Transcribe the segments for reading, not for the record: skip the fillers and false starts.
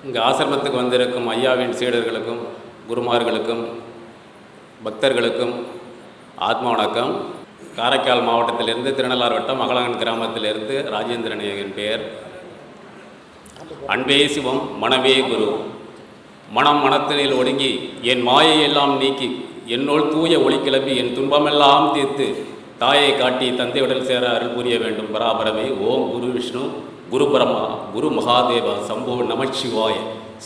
இங்கே ஆசிரமத்துக்கு வந்திருக்கும் ஐயாவின் சீடர்களுக்கும் குருமார்களுக்கும் பக்தர்களுக்கும் ஆத்ம வணக்கம். காரைக்கால் மாவட்டத்திலிருந்து திருநள்ளாறு வட்டம் மகளங்கன் கிராமத்திலிருந்து ராஜேந்திரன் என் பெயர். அன்பே சிவம் மனமே குரு. மனம் மனத்தினில் ஒடுங்கி என் மாயையெல்லாம் நீக்கி என்னோள் தூய ஒளி கிளம்பி என் துன்பமெல்லாம் தீர்த்து தாயை காட்டி தந்தையுடன் சேர அருள் புரிய வேண்டும் பராபரமே. ஓம் குரு விஷ்ணு குரு பிரம்மா குரு மகாதேவா சம்போ நமச்சிவாய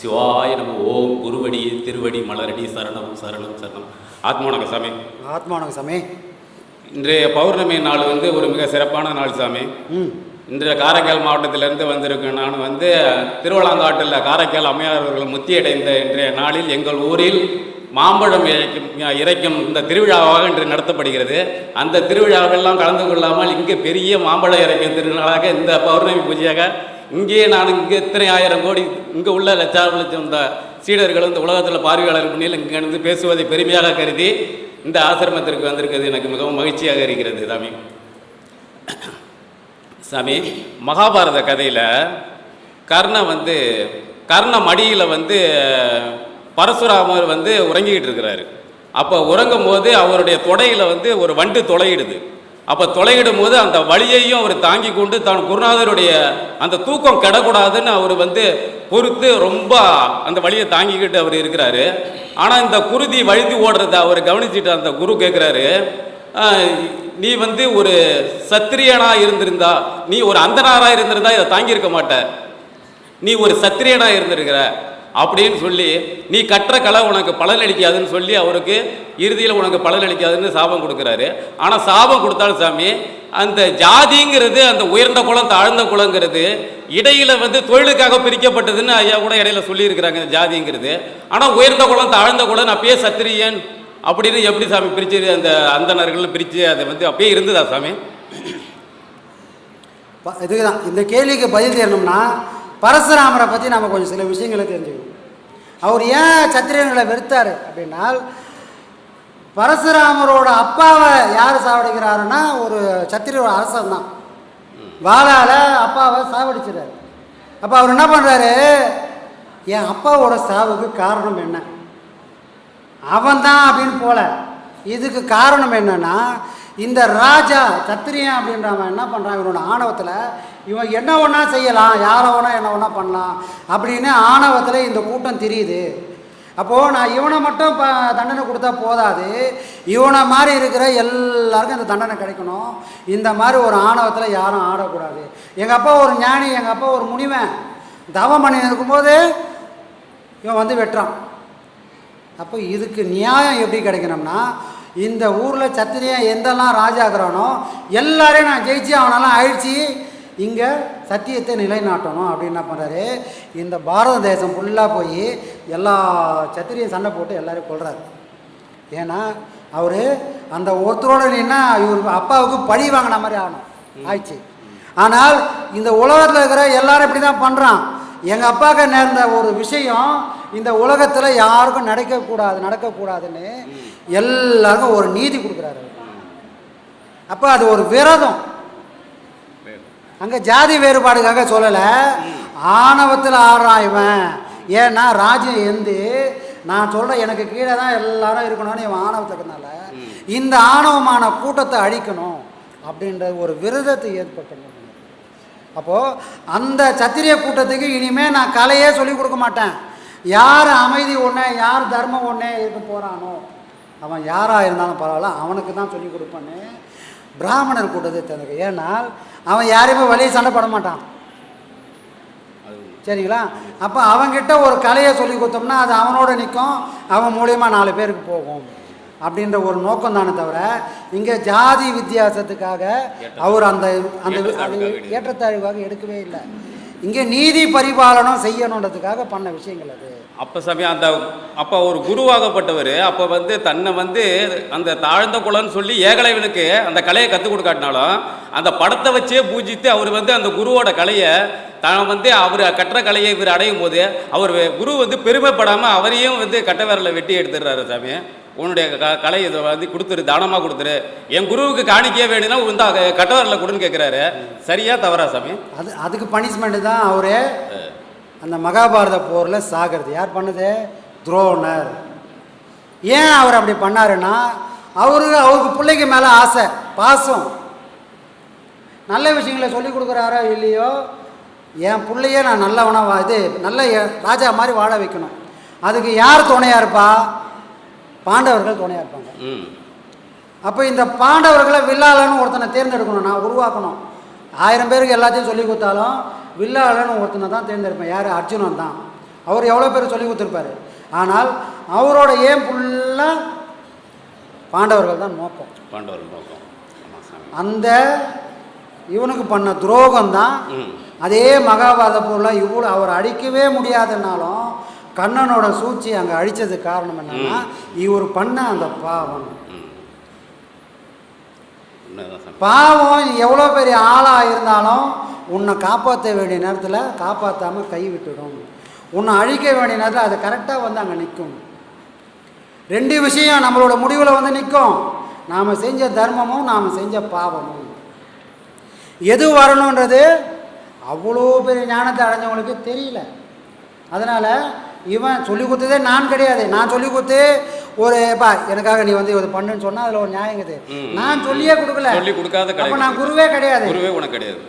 சிவாய நம. ஓம் குருவடி திருவடி மலரடி சரணம் சரணம் சரணம். ஆத்மவணக்கம் சாமி. ஆத்மவணக்கம் சாமி. இன்றைய பௌர்ணமி நாள் ஒரு மிக சிறப்பான நாள் சாமி. இன்றைய காரைக்கால் மாவட்டத்திலிருந்து வந்திருக்கேன். நான் திருவள்ளாங்காட்டில் காரைக்கால் அம்மையார் அவர்கள் முத்தியடைந்த இன்றைய நாளில் எங்கள் ஊரில் மாம்பழம் இறைக்கும் இந்த திருவிழாவாக இன்று நடத்தப்படுகிறது. அந்த திருவிழாவெல்லாம் கலந்து கொள்ளாமல் இங்கே பெரிய மாம்பழம் இறைக்கும் திருநாளாக இந்த பௌர்ணமி பூஜையாக இங்கே நான் இத்தனை ஆயிரம் கோடி இங்கே உள்ள லட்சம் இந்த சீடர்களும் இந்த உலகத்தில் பார்வையாளர் முன்னில் இங்கிருந்து பேசுவதை பெருமையாக கருதி இந்த ஆசிரமத்திற்கு வந்திருக்கிறது எனக்கு மிகவும் மகிழ்ச்சியாக இருக்கிறது சாமி. சாமி, மகாபாரத கதையில் கர்ண மடியில் பரசுராமர் உறங்கிக்கிட்டு இருக்கிறாரு. அப்போ உறங்கும் போது அவருடைய தொடையில் ஒரு வண்டு தொலையிடுது. அப்போ தொலையிடும் போது அந்த வலியையும் அவர் தாங்கி கொண்டு தான் குருநாதருடைய அந்த தூக்கம் கெடக்கூடாதுன்னு அவர் பொறுத்து ரொம்ப அந்த வலியை தாங்கிக்கிட்டு அவர் இருக்கிறாரு. ஆனால் இந்த குருதி வழுதி ஓடுறத அவர் கவனிச்சுட்டு அந்த குரு கேட்குறாரு, நீ ஒரு சத்திரியனாக இருந்திருந்தா, நீ ஒரு அந்தனாராக இருந்திருந்தா இதை தாங்கியிருக்க மாட்ட, நீ ஒரு சத்திரியனாக இருந்திருக்கிற அப்படின்னு சொல்லி நீ கற்ற கலை உனக்கு பலன் அளிக்காதுன்னு சொல்லி அவருக்கு இறுதியில் உனக்கு பலன் அளிக்காதுன்னு சாபம் கொடுக்குறாரு. ஆனால் சாபம் கொடுத்தாலும் சாமி, அந்த ஜாதிங்கிறது அந்த உயர்ந்த குலம் தாழ்ந்த குலங்கிறது இடையில தொழிலுக்காக பிரிக்கப்பட்டதுன்னு ஐயா கூட இடையில சொல்லியிருக்கிறாங்க ஜாதிங்கிறது. ஆனால் உயர்ந்த குலம் தாழ்ந்த குலம் அப்பயே சத்திரியன் அப்படின்னு எப்படி சாமி பிரிச்சு அந்த அந்தணர்கள் பிரித்து அது அப்பயே இருந்ததா சாமி? இதுதான் இந்த கேள்விக்கு பதில் தெரியணும்னா பரசுராமரை பற்றி நம்ம கொஞ்சம் சில விஷயங்களை தெரிஞ்சுக்கணும். அவர் ஏன் சத்திரியர்களை வெறுத்தார் அப்படின்னா, பரசுராமரோட அப்பாவை யார் சாவடிக்கிறாருன்னா ஒரு சத்திரியரோட அரசன் தான் வாளால் அப்பாவை சாவடிச்சிடாரு. அப்போ அவர் என்ன பண்ணுறாரு, என் அப்பாவோட சாவுக்கு காரணம் என்ன, அவன் தான் அப்படின்னு போல. இதுக்கு காரணம் என்னன்னா, இந்த ராஜா சத்திரியன் அப்படின்றவன் என்ன பண்ணுறான், இவனோட ஆணவத்தில் இவன் என்ன ஒன்றா செய்யலாம், யாரை வேணா என்ன ஒன்றா பண்ணலாம் அப்படின்னு ஆணவத்தில் இந்த கூட்டம் தெரியுது. அப்போது நான் இவனை மட்டும் தண்டனை கொடுத்தா போதாது, இவனை மாதிரி இருக்கிற எல்லாருக்கும் இந்த தண்டனை கிடைக்கணும். இந்த மாதிரி ஒரு ஆணவத்தில் யாரும் ஆடக்கூடாது. எங்கள் அப்பா ஒரு ஞானி, எங்கள் அப்பா ஒரு முனிவன், தவம் பண்ணி இருக்கும்போது இவன் வெட்டுறான். அப்போ இதுக்கு நியாயம் எப்படி கிடைக்கணும்னா, இந்த ஊரில் சத்திரியன் எந்தெல்லாம் ராஜாக்குறானோ எல்லாரையும் நான் ஜெயிச்சு அவனெல்லாம் அழிச்சு இங்கே சத்தியத்தை நிலைநாட்டணும் அப்படின்னு என்ன பண்ணுறாரு, இந்த பாரத தேசம் ஃபுல்லாக போய் எல்லா சத்திரியும் சண்டை போட்டு எல்லாரையும் கொள்கிறாரு. ஏன்னா அவர் அந்த ஒருத்தரோட நின்னா இவர் அப்பாவுக்கு பழி வாங்கின மாதிரி ஆகணும் ஆயிடுச்சு. ஆனால் இந்த உலகத்தில் இருக்கிற எல்லாரும் இப்படி தான் பண்ணுறான். எங்கள் அப்பாவுக்கு நேர்ந்த ஒரு விஷயம் இந்த உலகத்தில் யாருக்கும் நடக்கக்கூடாதுன்னு எல்லாருக்கும் ஒரு நீதி கொடுக்குறாரு. அப்போ அது ஒரு விரதம். அங்கே ஜாதி வேறுபாடுக்காக சொல்லலை, ஆணவத்தில் ஆடுறான் இவன். ஏன்னா ராஜ்யம் நான் சொல்கிறேன் எனக்கு கீழே தான் எல்லாரும் இருக்கணும்னு இவன் ஆணவத்துக்குனால இந்த ஆணவமான கூட்டத்தை அழிக்கணும் அப்படின்ற ஒரு விரதத்தை ஏற்படுத்தணும். அப்போது அந்த சத்திரிய கூட்டத்துக்கு இனிமேல் நான் கலையே சொல்லிக் கொடுக்க மாட்டேன். யார் அமைதி ஒன்று, யார் தர்மம் ஒன்றே இருக்க போகிறானோ அவன் யாராக இருந்தாலும் பரவாயில்ல, அவனுக்கு தான் சொல்லிக் கொடுப்பான்னு பிராமணர் கூட்டத்தை தனக்கு. ஏன்னால் அவன் யாரையுமே வழியை சண்டை பட மாட்டான், சரிங்களா? அப்போ அவன்கிட்ட ஒரு கலையை சொல்லி கொடுத்தோம்னா அது அவனோட நிற்கும், அவன் மூலியமாக 4 பேருக்கு போகும் அப்படின்ற ஒரு நோக்கம் தானே தவிர இங்கே ஜாதி வித்தியாசத்துக்காக அவர் அந்த ஏற்றத்தாழ்வாக எடுக்கவே இல்லை. இங்கே நீதி பரிபாலனம் செய்யணுன்றதுக்காக பண்ண விஷயங்கள் அது. அப்போ சாமி அப்போ ஒரு குருவாகப்பட்டவர் அப்போ தன்னை அந்த தாழ்ந்த குலன்னு சொல்லி ஏகலைவனுக்கு அந்த கலையை கற்றுக் கொடுக்காட்டினாலும் அந்த படத்தை வச்சே பூஜித்து அவர் அந்த குருவோட கலையை தான் அவர் கற்ற கலையை இவர் அடையும் போது அவர் குரு பெருமைப்படாமல் அவரையும் கட்ட விரலை வெட்டி எடுத்துடுறாரு. சாமி, உன்னுடைய கலை இதை கொடுத்துரு, தானமாக கொடுத்துரு, என் குருவுக்கு காணிக்கையே வேணும்னா கட்ட விரலை கொடுன்னு கேட்குறாரு. சரியா தவறா சாமி? அதுக்கு பனிஷ்மெண்ட்டு தான் அவரு அந்த மகாபாரத போரில் சாகிறது யார் பண்ணது? துரோணர். ஏன் அவர் அப்படி பண்ணாருன்னா, அவருக்கு பிள்ளைக்கு மேலே ஆசை, பாசம். நல்ல விஷயங்களை சொல்லி கொடுக்குறாரோ இல்லையோ, என் பிள்ளையே நான் நல்லவனாக நல்ல ராஜா மாதிரி வாழ வைக்கணும். அதுக்கு யார் துணையாக இருப்பா? பாண்டவர்கள் துணையாக இருப்பாங்க. அப்போ இந்த பாண்டவர்களை வில்லாளன்னு ஒருத்தனை தேர்ந்தெடுக்கணும், நான் உருவாக்கணும். 1000 பேருக்கு எல்லாத்தையும் சொல்லி கொடுத்தாலும் வில்லாளன்னு ஒருத்தனை தான் தேர்ந்தெடுப்பேன். யார்? அர்ஜுனன் தான். அவர் எவ்வளோ பேர் சொல்லி கொடுத்துருப்பாரு. ஆனால் அவரோட ஏன் ஃபுல்லாக பாண்டவர்கள் தான் நோக்கம். பாண்டவர்கள் நோக்கம். அந்த இவனுக்கு பண்ண துரோகம் தான் அதே மகாபாரத போரில் இவ்வளோ அவர் அழிக்கவே முடியாதுன்னாலும் கண்ணனோட சூழ்ச்சி அங்கே அழித்ததுக்கு காரணம் என்னன்னா, இவர் பண்ண அந்த பாவம். பாவம் எவ்வளோ பெரிய ஆளாக இருந்தாலும் உன்னை காப்பாற்ற வேண்டிய நேரத்தில் காப்பாற்றாமல் கை விட்டுடும். உன்னை அழிக்க வேண்டிய நேரத்தில் அது கரெக்டாக வந்து அங்கே நிற்கும். 2 விஷயம் நம்மளோட முடிவில் வந்து நிற்கும். நாம் செஞ்ச தர்மமும் நாம் செஞ்ச பாவமும். எது வரணுன்றது அவ்வளோ பெரிய ஞானத்தை அடைஞ்சவங்களுக்கு தெரியல. அதனால் இவன் சொல்லி கொடுத்ததே நான் கிடையாது. நான் சொல்லி கொடுத்து எனக்காக நீ வந்து இது பண்ணுன்னு சொன்னால் அதில் ஒரு நியாயங்குது. நான் சொல்லியே கொடுக்கல, சொல்லி கொடுக்காத. அப்போ நான் குருவே கிடையாது. குருவே உனக்கு கிடையாது.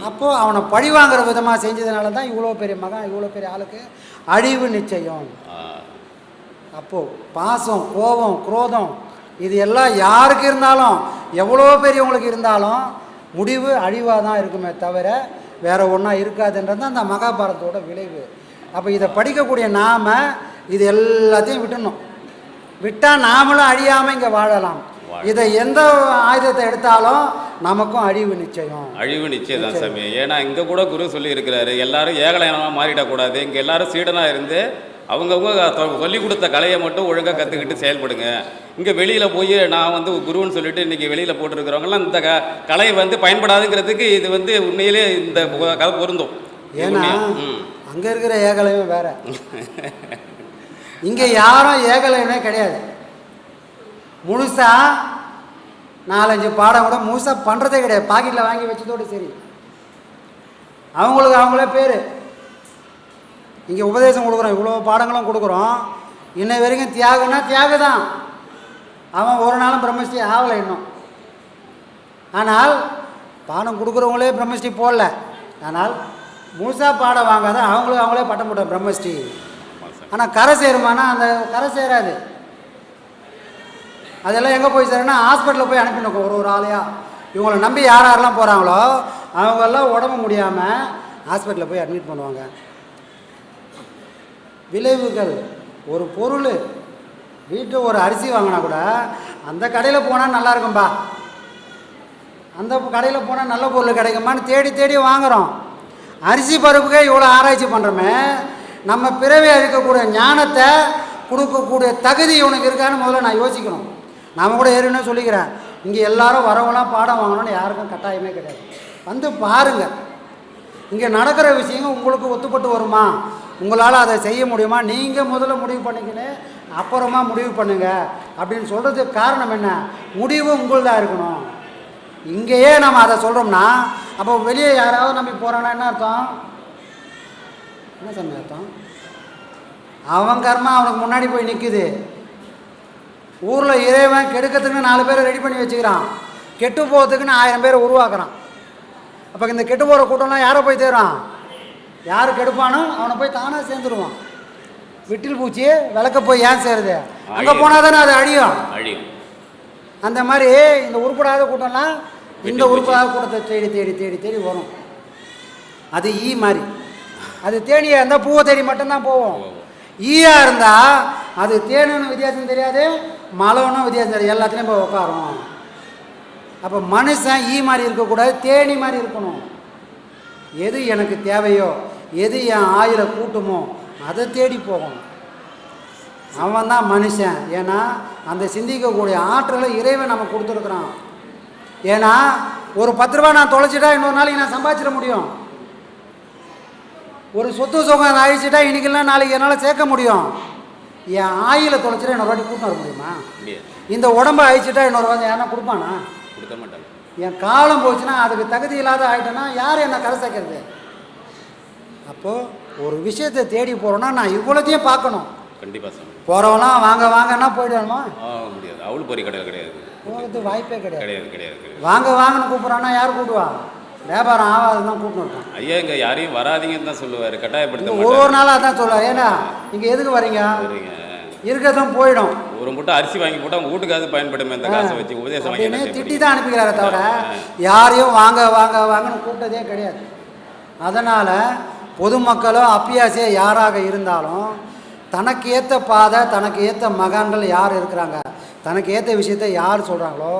அப்போது அவனை பழி வாங்குற விதமாக செஞ்சதுனால தான் இவ்வளோ பெரிய மகன், இவ்வளோ பெரிய ஆளுக்கு அழிவு நிச்சயம். அப்போது பாசம், கோபம், குரோதம் இது எல்லாம் யாருக்கு இருந்தாலும், எவ்வளோ பெரியவங்களுக்கு இருந்தாலும் முடிவு அழிவாக தான் இருக்குமே தவிர வேறு ஒன்றா இருக்காதுன்றது தான் அந்த மகாபாரதத்தோட விளைவு. அப்போ இதை படிக்கக்கூடிய நாம் இது எல்லாத்தையும் விட்டுணும். விட்டால் நாமளும் அழியாமல் இங்கே வாழலாம். இதை எந்த ஆயுதத்தை எடுத்தாலும் நமக்கும் அழிவு நிச்சயம். அழிவு நிச்சயம் தான் சாமி. ஏன்னா இங்கே கூட குரு சொல்லி இருக்கிறாரு, எல்லாரும் ஏகலைனமாக மாறிடக்கூடாது. இங்கே எல்லாரும் சீடனாக இருந்து அவங்கவுங்க சொல்லி கொடுத்த கலையை மட்டும் ஒழுங்காக கற்றுக்கிட்டு செயல்படுங்க. இங்கே வெளியில் போய் நான் வந்து குருன்னு சொல்லிட்டு இன்றைக்கி வெளியில் போட்டுருக்கிறவங்கலாம் இந்த கலையை வந்து பயன்படாதுங்கிறதுக்கு இது வந்து உண்மையிலே இந்த கதை பொருந்தும். ஏன்னா அங்கே இருக்கிற ஏகலையுமே வேற, இங்கே யாரும் ஏகலையுமே கிடையாது. முழுசாக 4-5 பாடம் கூட முழுசாக பண்ணுறதே கிடையாது. பாக்கெட்டில் வாங்கி வச்சதோடு சரி. அவங்களுக்கு அவங்களே பேர். இங்கே உபதேசம் கொடுக்குறோம், இவ்வளோ பாடங்களும் கொடுக்குறோம். இன்னை வரைக்கும் தியாகம்னா தியாக தான். அவன் ஒரு நாளும் பிரம்மஸ்ரீ ஆகலை இன்னும். ஆனால் பாடம் கொடுக்குறவங்களே பிரம்மஸ்ரீ போடல. ஆனால் முழுசாக பாடம் வாங்காத அவங்களுக்கு அவங்களே பட்டம் போட்டோம் பிரம்மஸ்ரீ. ஆனால் கரை சேருமானா அந்த கரை சேராது. அதெல்லாம் எங்கே போய் சேருன்னா ஹாஸ்பிட்டலில் போய் அனுப்பினோம். ஒரு ஆளையாக இவங்களை நம்பி யாரெல்லாம் போகிறாங்களோ அவங்கெல்லாம் உடம்பு முடியாமல் ஹாஸ்பிட்டலில் போய் அட்மிட் பண்ணுவாங்க. விளைவுகள், ஒரு பொருள் வீட்டில் ஒரு அரிசி வாங்கினா கூட அந்த கடையில் போனால் நல்லா இருக்கும்பா, அந்த கடையில் போனால் நல்ல பொருள் கிடைக்குமான்னு தேடி தேடி வாங்குகிறோம். அரிசி பருப்புக்கே இவ்வளோ ஆராய்ச்சி பண்ணுறோமே, நம்ம பிறவி அழிக்கக்கூடிய ஞானத்தை கொடுக்கக்கூடிய தகுதி இவனுக்கு இருக்கான்னு முதல்ல நான் யோசிக்கணும். நாம் கூட ஏற்கனவே சொல்லிக்கிறேன், இங்கே எல்லாரும் வரவங்களாம் பாடம் வாங்கணும்னு யாருக்கும் கட்டாயமே கிடையாது. வந்து பாருங்கள், இங்கே நடக்கிற விஷயங்கள் உங்களுக்கு ஒத்துப்பட்டு வருமா, உங்களால் அதை செய்ய முடியுமா, நீங்கள் முதல்ல முடிவு பண்ணிக்கின்னு அப்புறமா முடிவு பண்ணுங்கள் அப்படின்னு சொல்கிறதுக்கு காரணம் என்ன? முடிவு உங்களுதாக இருக்கணும். இங்கேயே நம்ம அதை சொல்கிறோம்னா அப்போ வெளியே யாராவது நம்பி போகிறான்னா என்ன அர்த்தம்? என்ன சொன்ன அர்த்தம்? அவன் கர்மா அவனுக்கு முன்னாடி போய் நிற்குது. ஊரில் இறைவன் கெடுக்கிறதுக்குன்னு 4 பேரை ரெடி பண்ணி வச்சுக்கிறான், கெட்டு போகிறதுக்குன்னு 1000 பேரை உருவாக்குறான். அப்போ இந்த கெட்டு போகிற கூட்டம்லாம் யாரை போய் தேடுறான்? யார் கெடுப்பானோ அவனை போய் தானாக சேர்ந்துருவான். விட்டில் பூச்சி விளக்க போய் ஏன் சேருது? அங்கே போனால் தானே அது அழியும். அந்த மாதிரி இந்த உருப்படாத கூட்டம்லாம் இந்த உருப்படாத கூட்டத்தை தேடி தேடி தேடி தேடி வரும். அது ஈ மாதிரி. அது தேனியாக இருந்தால் பூவை தேடி மட்டும்தான் போவோம். ஈயாக இருந்தால் அது தேனுன்னு வித்தியாசம் தெரியாது, மலவனும் வித்தியாசம் தெரியாது, எல்லாத்துலேயும் போய் உட்காரும். அப்போ மனுஷன் ஈ மாதிரி இருக்கக்கூடாது, தேனி மாதிரி இருக்கணும். எது எனக்கு தேவையோ, எது என் ஆயுளை கூட்டுமோ அதை தேடி போகணும். அவன் தான் மனுஷன். ஏன்னா அந்த சிந்திக்கக்கூடிய ஆற்றலை இறைவன் நம்ம கொடுத்துருக்குறான். ஏன்னா ஒரு 10 ரூபா நான் தொலைச்சிட்டா இன்னொரு நாளைக்கு நான் சம்பாதிச்சிட முடியும். ஒரு சொத்து சுகம் அழிச்சிட்டா இன்றைக்கெல்லாம் நாளைக்கு என்னால் சேர்க்க முடியும். என் ஆயிலை தொலைச்சிட்டா இன்னொரு வாட்டி கூட்டம் வர முடியுமா? இந்த உடம்பை அழிச்சிட்டா இன்னொரு வாட்டி யாரா கொடுப்பானா? கொடுக்க மாட்டாங்க. என் காலம் போச்சுன்னா அதுக்கு தகுதி இல்லாத ஆகிட்டேன்னா யார் என்னை கரை சேர்க்கறது? அப்போது ஒரு விஷயத்தை தேடி போகிறோன்னா நான் இவ்வளோத்தையும் பார்க்கணும். கண்டிப்பாக சாமி. போகிறவங்களாம் வாங்க வாங்கன்னா போயிடுவோமா? முடியாது. அவள் பொறி கிடையாது, கிடையாது, போகிறதுக்கு வாய்ப்பே கிடையாது. கிடையாது, கிடையாது, கிடையாது. வாங்க வாங்கன்னு கூப்பிட்றான்னா யார் கூப்பிடுவா? வியாபாரம் ஆகாதுன்னு தான் கூப்பிட்டு இருக்கான். ஐயா இங்கே யாரையும் வராதீங்கன்னு தான் சொல்லுவார், கட்டாயப்படுத்த ஒரு ஒரு நாளாக அதான் சொல்லுவார். ஏன்னா இங்கே எதுக்கு வரீங்க? சரிங்க. இருக்கிறதும் போயிடும். ஒரு மூட்டை அரிசி வாங்கி போட்டால் அவங்க வீட்டுக்காவது பயன்படுமே அந்த காசை வச்சு உபதேசம் வாங்கி அப்படின்னு திட்டி தான் அனுப்பிக்கிறாரே தவிர யாரையும் வாங்க வாங்க வாங்கன்னு கூப்பிட்டதே கிடையாது. அதனால் பொதுமக்களோ அப்பியாசியோ யாராக இருந்தாலும் தனக்கு ஏற்ற பாதை, தனக்கு ஏற்ற மகான்கள் யார் இருக்கிறாங்க, தனக்கு ஏற்ற விஷயத்தை யார் சொல்கிறாங்களோ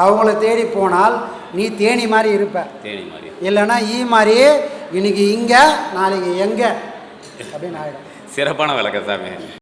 அவங்கள தேடி போனால் நீ தேனி மாதிரி இருப்ப. தேனி மாதிரி இல்லைன்னா ஈ மாதிரி இன்னைக்கு இங்கே நாளைக்கு எங்கே அப்படின்னு ஆகிடும். சிறப்பான விளக்கம் சாமி.